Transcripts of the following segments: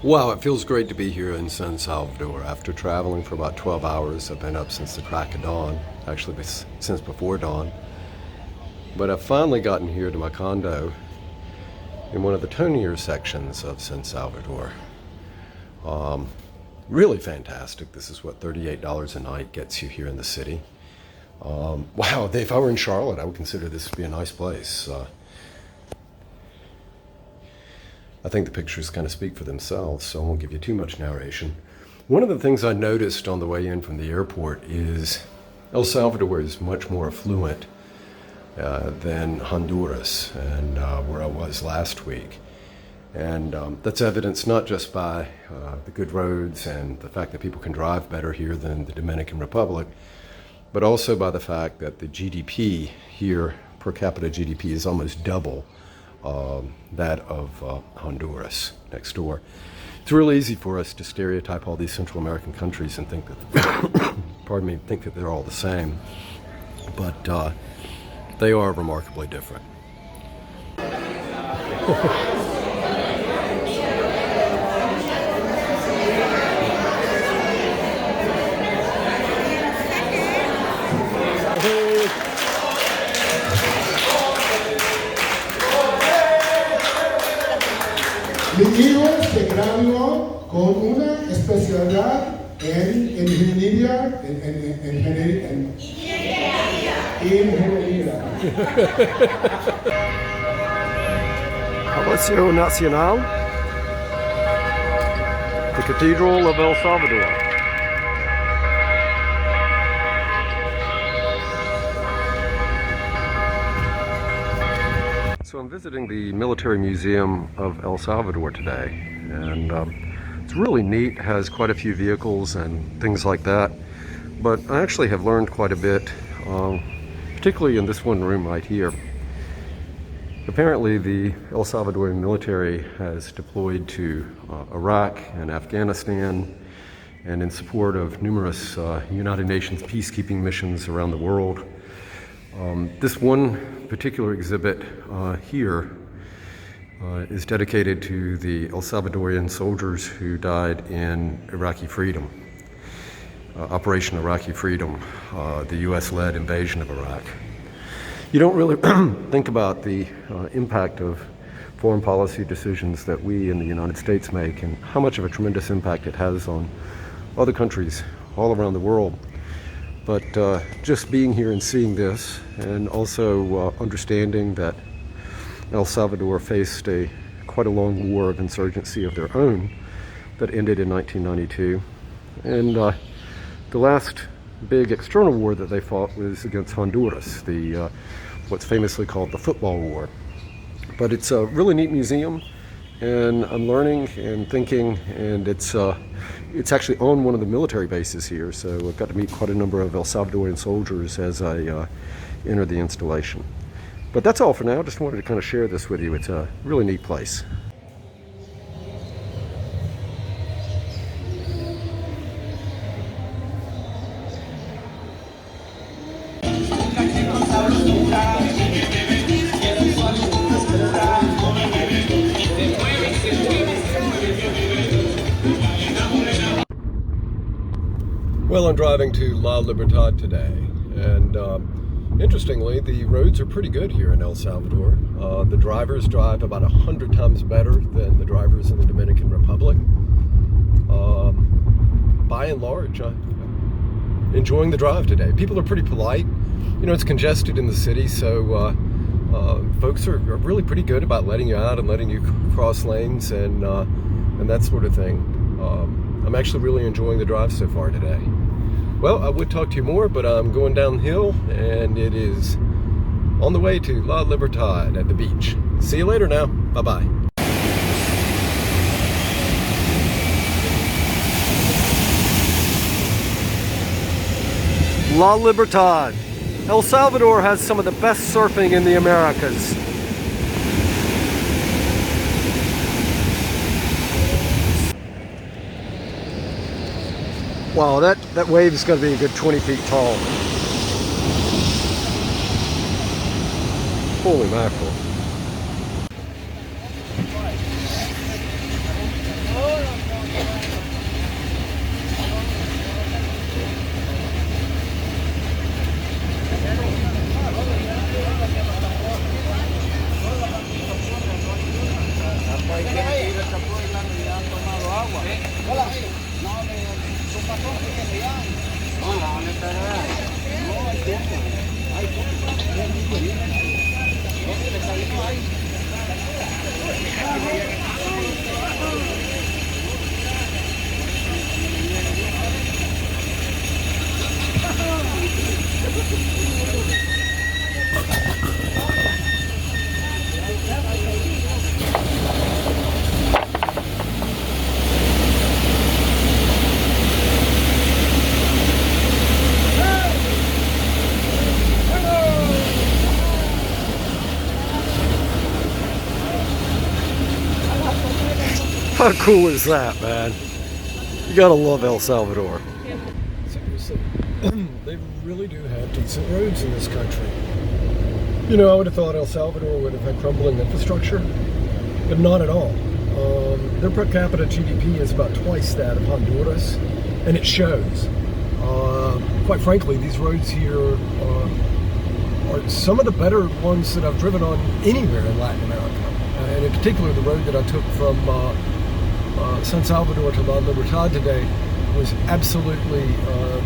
Wow, it feels great to be here in San Salvador. After traveling for about 12 hours, I've been up since the crack of dawn, actually since before dawn. But I've finally gotten here to my condo in one of the tonier sections of San Salvador. Really fantastic. This is what $38 a night gets you here in the city. Wow, if I were in Charlotte, I would consider this to be a nice place. I think the pictures kind of speak for themselves, so I won't give you too much narration. One of the things I noticed on the way in from the airport is El Salvador is much more affluent than Honduras and where I was last week. And that's evidenced not just by the good roads and the fact that people can drive better here than the Dominican Republic, but also by the fact that the GDP here, per capita GDP, is almost double that of Honduras next door. It's real easy for us to stereotype all these Central American countries and think that, think that they're all the same, but they are remarkably different. Vinimos se graduó con una especialidad en ingeniería. Palacio Nacional, the Cathedral of El Salvador. So I'm visiting the Military Museum of El Salvador today, and it's really neat. It has quite a few vehicles and things like that, but I actually have learned quite a bit, particularly in this one room right here. Apparently the El Salvadorian military has deployed to Iraq and Afghanistan and in support of numerous United Nations peacekeeping missions around the world. This one particular exhibit here is dedicated to the El Salvadorian soldiers who died in Iraqi Freedom, Operation Iraqi Freedom, the US-led invasion of Iraq. You don't really think about the impact of foreign policy decisions that we in the United States make and how much of a tremendous impact it has on other countries all around the world. But just being here and seeing this, and also understanding that El Salvador faced quite a long war of insurgency of their own that ended in 1992. And the last big external war that they fought was against Honduras, what's famously called the Football War. But it's a really neat museum, and I'm learning and thinking, and it's actually on one of the military bases here, so I've got to meet quite a number of El Salvadorian soldiers as I enter the installation. But that's all for now. Just wanted to kind of share this with you. It's a really neat place. Well, I'm driving to La Libertad today, and interestingly, the roads are pretty good here in El Salvador. The drivers drive about 100 times better than the drivers in the Dominican Republic. By and large, I'm enjoying the drive today. People are pretty polite. You know, it's congested in the city, so folks are really pretty good about letting you out and letting you cross lanes and that sort of thing. I'm actually really enjoying the drive so far today. Well, I would talk to you more, but I'm going downhill, and it is on the way to La Libertad at the beach. See you later now. Bye-bye. La Libertad. El Salvador has some of the best surfing in the Americas. Wow, that wave is going to be a good 20 feet tall. Holy mackerel. How cool is that, man? You gotta love El Salvador. Seriously, they really do have decent roads in this country. You know, I would have thought El Salvador would have had crumbling infrastructure, but not at all. Their per capita GDP is about twice that of Honduras, and it shows. Quite frankly, these roads here are some of the better ones that I've driven on anywhere in Latin America. And in particular, the road that I took from San Salvador to Libertad today was absolutely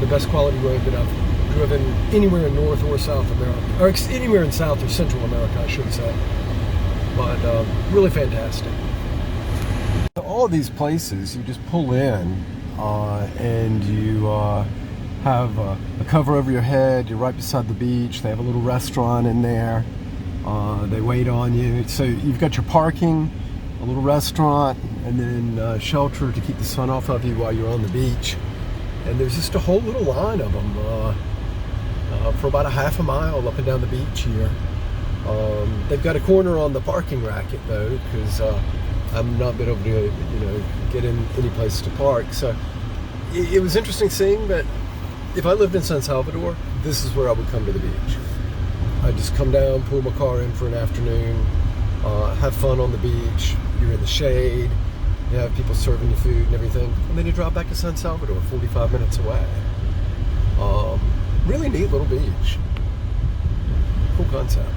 the best quality road that I've driven anywhere in North or South America, or anywhere in South or Central America, I should say. But really fantastic. All of these places, you just pull in and you have a cover over your head. You're right beside the beach. They have a little restaurant in there. They wait on you. So you've got your parking, a little restaurant, and then shelter to keep the sun off of you while you're on the beach. And there's just a whole little line of them for about a half a mile up and down the beach here. They've got a corner on the parking racket though, because I've not been able to, get in any place to park. So it was interesting seeing that if I lived in San Salvador, this is where I would come to the beach. I'd just come down, pull my car in for an afternoon, have fun on the beach. You're in the shade, you have people serving you food and everything, and then you drive back to San Salvador, 45 minutes away. Really neat little beach. Cool concept.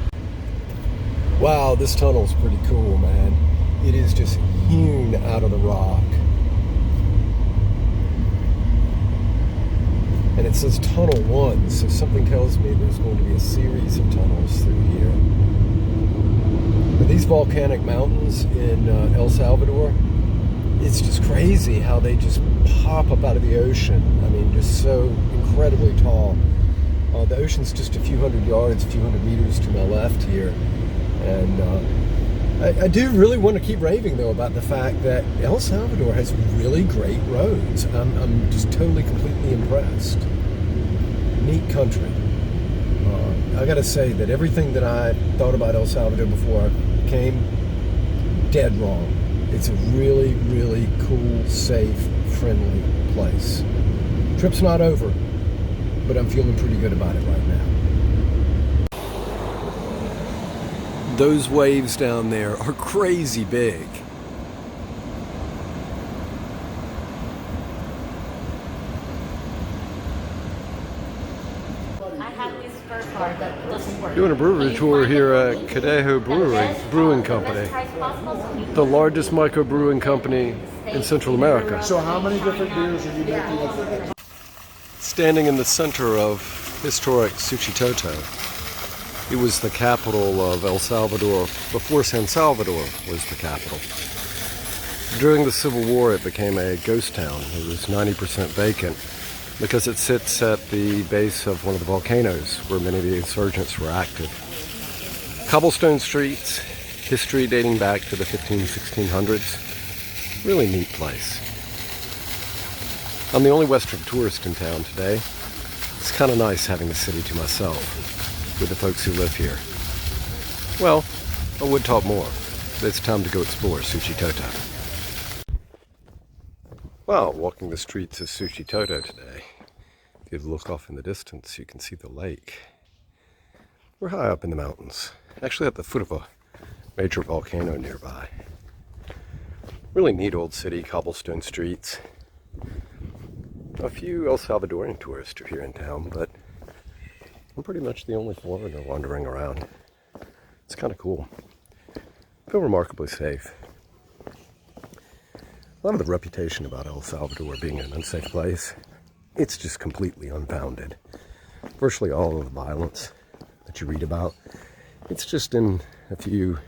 Wow, this tunnel's pretty cool, man. It is just hewn out of the rock. And it says Tunnel 1, so something tells me there's going to be a series of tunnels through here. But these volcanic mountains in El Salvador, it's just crazy how they just pop up out of the ocean. I mean, just so incredibly tall. The ocean's just a few hundred yards, a few hundred meters to my left here. And I do really want to keep raving, though, about the fact that El Salvador has really great roads. I'm just totally, completely impressed. Neat country. I gotta say that everything that I thought about El Salvador before I came, dead wrong. It's a really, really cool, safe, friendly place. Trip's not over, but I'm feeling pretty good about it right now. Those waves down there are crazy big. I have this spare card that doesn't work. Doing a brewery tour here at Cadejo Brewing Company, the largest microbrewing company in Central America. So how many different beers are you making? Standing in the center of historic Suchitoto. It was the capital of El Salvador before San Salvador was the capital. During the Civil War, it became a ghost town. It was 90% vacant because it sits at the base of one of the volcanoes where many of the insurgents were active. Cobblestone streets, history dating back to the 1600s. Really neat place. I'm the only Western tourist in town today. It's kind of nice having the city to myself with the folks who live here. Well, I would talk more, but it's time to go explore Suchitoto. Well, walking the streets of Suchitoto today, if you look off in the distance, you can see the lake. We're high up in the mountains, actually at the foot of a major volcano nearby. Really neat old city, cobblestone streets. A few El Salvadorian tourists are here in town, but I'm pretty much the only foreigner wandering around. It's kind of cool. I feel remarkably safe. lot of the reputation about El Salvador being an unsafe place, it's just completely unfounded. Virtually all of the violence that you read about, it's just in a few,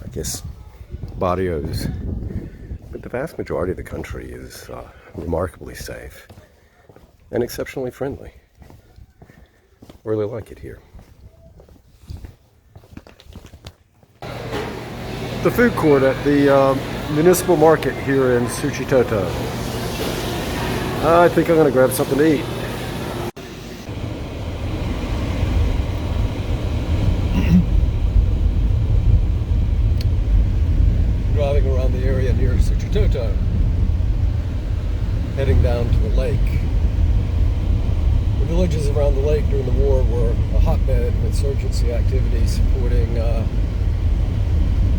I guess, barrios. But the vast majority of the country is remarkably safe and exceptionally friendly. I really like it here. The food court at the municipal market here in Suchitoto. I think I'm going to grab something to eat. Driving around the area near Suchitoto, heading down to the lake. The villages around the lake during the war were a hotbed of insurgency activity supporting the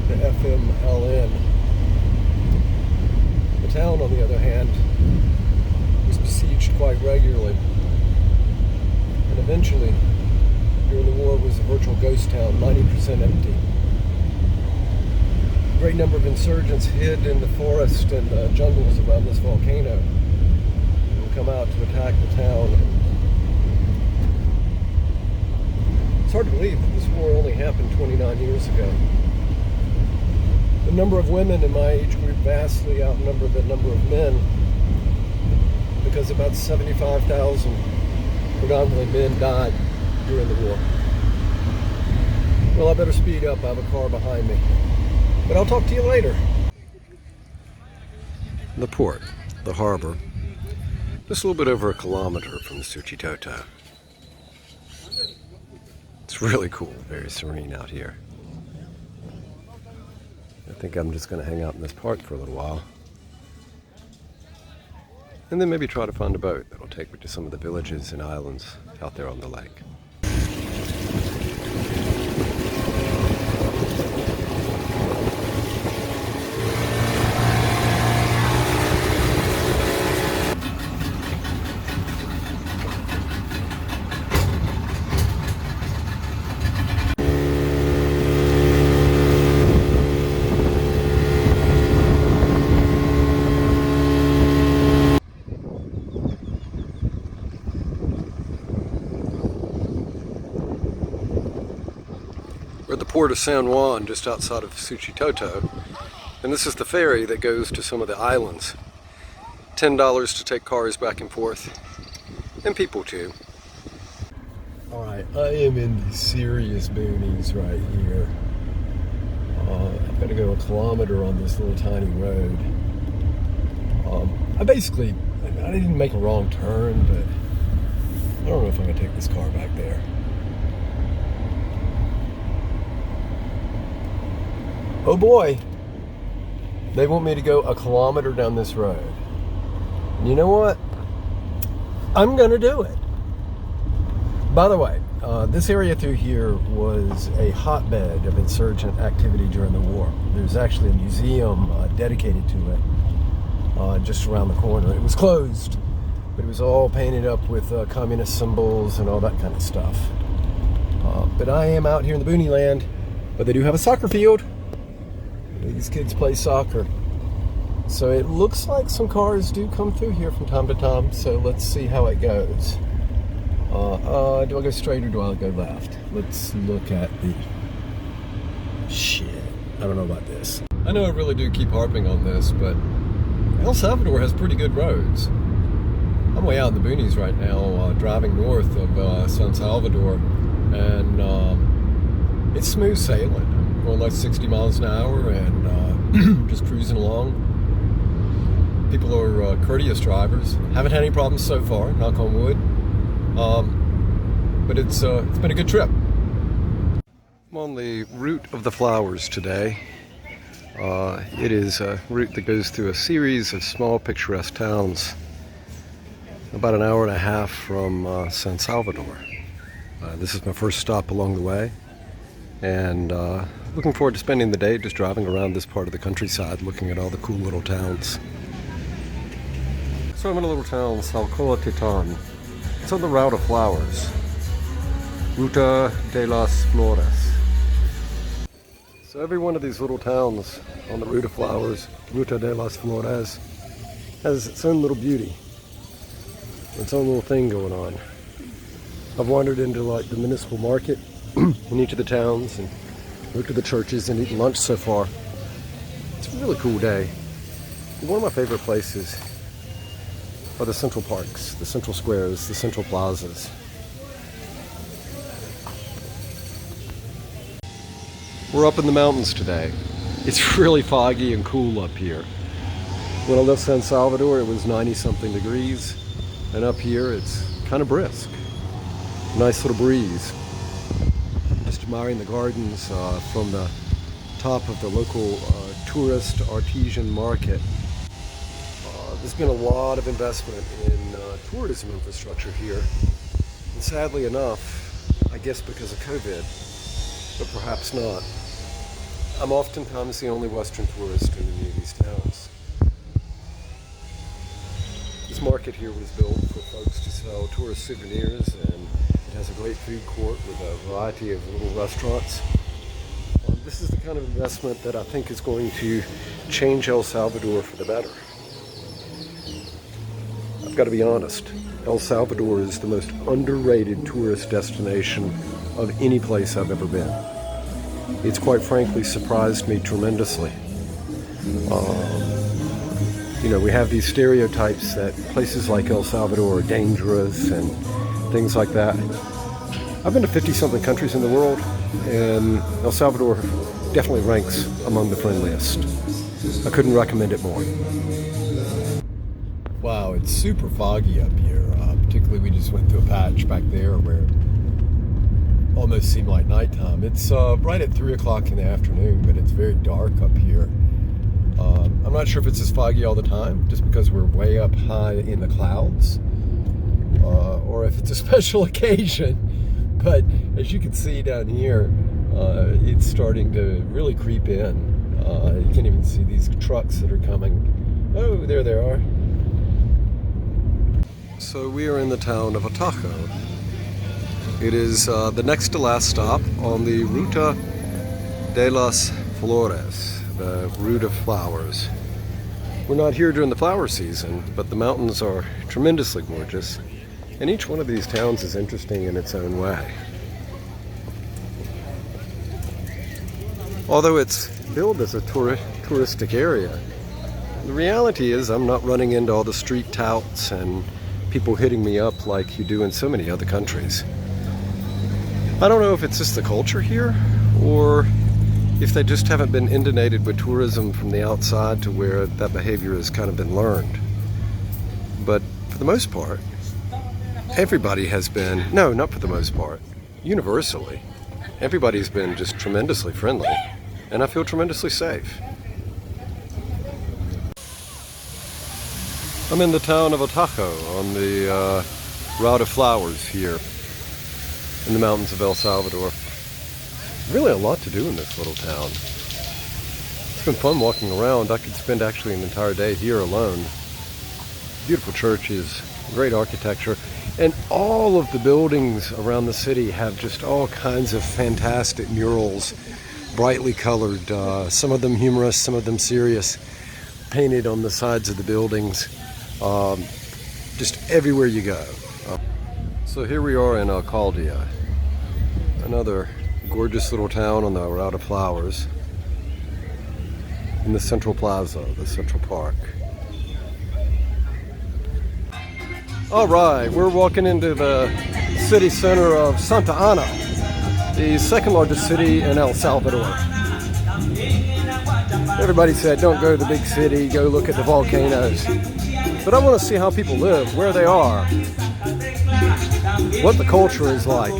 FMLN. The town, on the other hand, was besieged quite regularly, and eventually, during the war, was a virtual ghost town, 90% empty. A great number of insurgents hid in the forest and jungles around this volcano and would come out to attack the town. It's hard to believe that this war only happened 29 years ago. The number of women in my age group vastly outnumbered the number of men, because about 75,000, predominantly men, died during the war. Well, I better speed up. I have a car behind me. But I'll talk to you later. The port, the harbor, just a little bit over a kilometer from Suchitoto. It's really cool, very serene out here. I think I'm just going to hang out in this park for a little while. And then maybe try to find a boat that'll take me to some of the villages and islands out there on the lake. We're at the port of San Juan, just outside of Suchitoto, and this is the ferry that goes to some of the islands. $10 to take cars back and forth, and people too. Alright, I am in the serious boonies right here. I've got to go a kilometer on this little tiny road. I didn't make a wrong turn, but I don't know if I'm going to take this car back there. Oh boy, they want me to go a kilometer down this road. And you know what? I'm gonna do it. By the way, this area through here was a hotbed of insurgent activity during the war. There's actually a museum dedicated to it just around the corner. It was closed, but it was all painted up with communist symbols and all that kind of stuff. But I am out here in the boony land, but they do have a soccer field. These kids play soccer. So it looks like some cars do come through here from time to time, so let's see how it goes. Do I go straight or do I go left? Let's look at the... Shit, I don't know about this. I know I really do keep harping on this, but El Salvador has pretty good roads. I'm way out in the boonies right now, driving north of San Salvador, and it's smooth sailing. Going like 60 miles an hour and just cruising along. People are courteous drivers. Haven't had any problems so far, knock on wood. But it's been a good trip. I'm on the Route of the Flowers today. It is a route that goes through a series of small picturesque towns about an hour and a half from San Salvador. This is my first stop along the way, and looking forward to spending the day just driving around this part of the countryside, looking at all the cool little towns. So I'm in a little town, Suchitoto. It's on the Route of Flowers, Ruta de las Flores. So every one of these little towns on the Route of Flowers, Ruta de las Flores, has its own little beauty, its own little thing going on. I've wandered into like the municipal market in each of the towns and looked at the churches and eaten lunch so far. It's a really cool day. One of my favorite places are the central parks, the central squares, the central plazas. We're up in the mountains today. It's really foggy and cool up here. When I left San Salvador, it was 90-something degrees, and up here it's kind of brisk. Nice little breeze. Just admiring the gardens from the top of the local tourist artesian market. There's been a lot of investment in tourism infrastructure here, and sadly enough, I guess because of COVID, but perhaps not. I'm oftentimes the only Western tourist in any of these towns. This market here was built for folks to sell tourist souvenirs, and it has a great food court with a variety of little restaurants. This is the kind of investment that I think is going to change El Salvador for the better. I've got to be honest, El Salvador is the most underrated tourist destination of any place I've ever been. It's quite frankly surprised me tremendously. We have these stereotypes that places like El Salvador are dangerous and things like that. I've been to 50-something countries in the world, and El Salvador definitely ranks among the friendliest. I couldn't recommend it more. Wow, it's super foggy up here. Particularly, we just went through a patch back there where it almost seemed like nighttime. It's right at 3 o'clock in the afternoon, but it's very dark up here. I'm not sure if it's as foggy all the time, just because we're way up high in the clouds, or if it's a special occasion. But as you can see down here, it's starting to really creep in. You can't even see these trucks that are coming. Oh, there they are. So we are in the town of Atajo. It is the next to last stop on the Ruta de las Flores, the Route of Flowers. We're not here during the flower season, but the mountains are tremendously gorgeous, and each one of these towns is interesting in its own way. Although it's billed as a touristic area, the reality is I'm not running into all the street touts and people hitting me up like you do in so many other countries. I don't know if it's just the culture here, or if they just haven't been inundated with tourism from the outside to where that behavior has kind of been learned. But for the most part, everybody has been, no, not for the most part, universally, everybody's been just tremendously friendly, and I feel tremendously safe. I'm in the town of Atajo on the Route of Flowers here in the mountains of El Salvador. Really a lot to do in this little town. It's been fun walking around. I could spend actually an entire day here alone. Beautiful churches, great architecture, and all of the buildings around the city have just all kinds of fantastic murals, brightly colored, some of them humorous, some of them serious, painted on the sides of the buildings, just everywhere you go. So here we are in Alcaldia, another gorgeous little town on the Route of Flowers, in the Central Plaza, the Central Park. All right, we're walking into the city center of Santa Ana, the second largest city in El Salvador. Everybody said, don't go to the big city, go look at the volcanoes. But I want to see how people live, where they are, what the culture is like.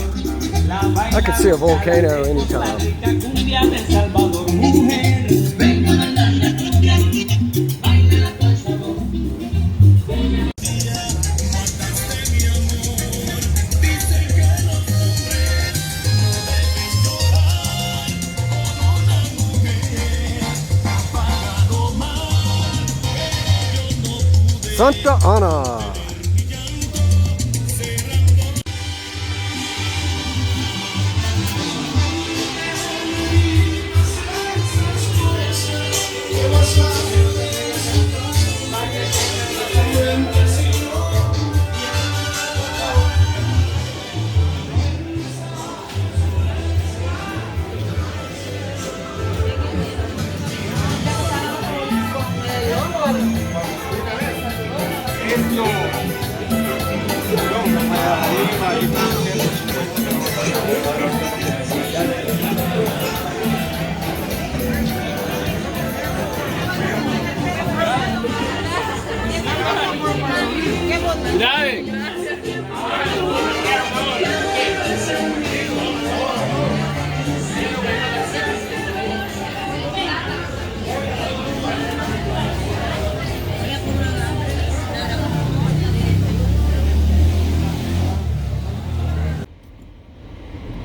I could see a volcano anytime. Santa Ana.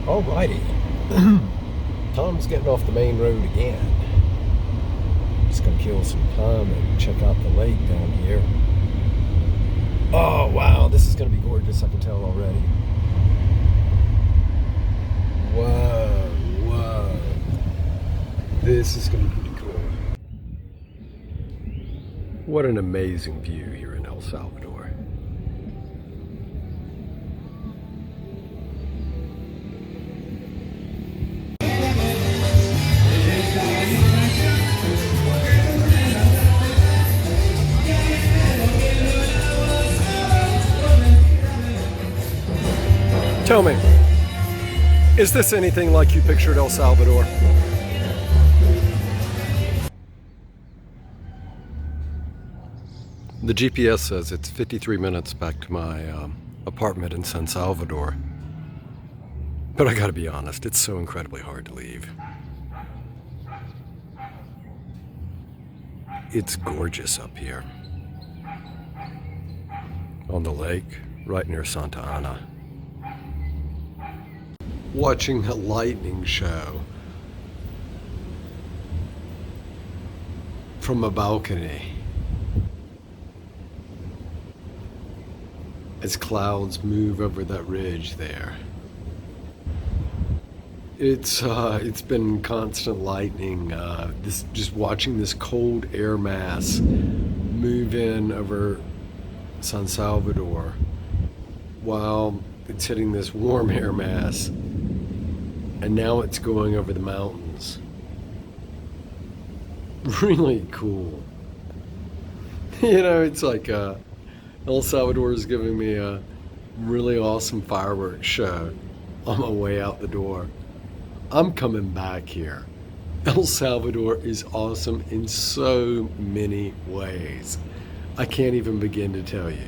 Alrighty. Tom's getting off the main road again. Just gonna kill some time and check out the lake down here. Oh wow, this is gonna be gorgeous, I can tell already. Whoa, whoa. This is gonna be pretty cool. What an amazing view here in El Salvador. Tell me, is this anything like you pictured El Salvador? The GPS says it's 53 minutes back to my apartment in San Salvador. But I gotta be honest, it's so incredibly hard to leave. It's gorgeous up here. On the lake, right near Santa Ana. Watching a lightning show from a balcony as clouds move over that ridge there. It's been constant lightning. Just watching this cold air mass move in over San Salvador while it's hitting this warm air mass, and now it's going over the mountains. Really cool. You know, it's like El Salvador is giving me a really awesome fireworks show on my way out the door. I'm coming back here. El Salvador is awesome in so many ways. I can't even begin to tell you.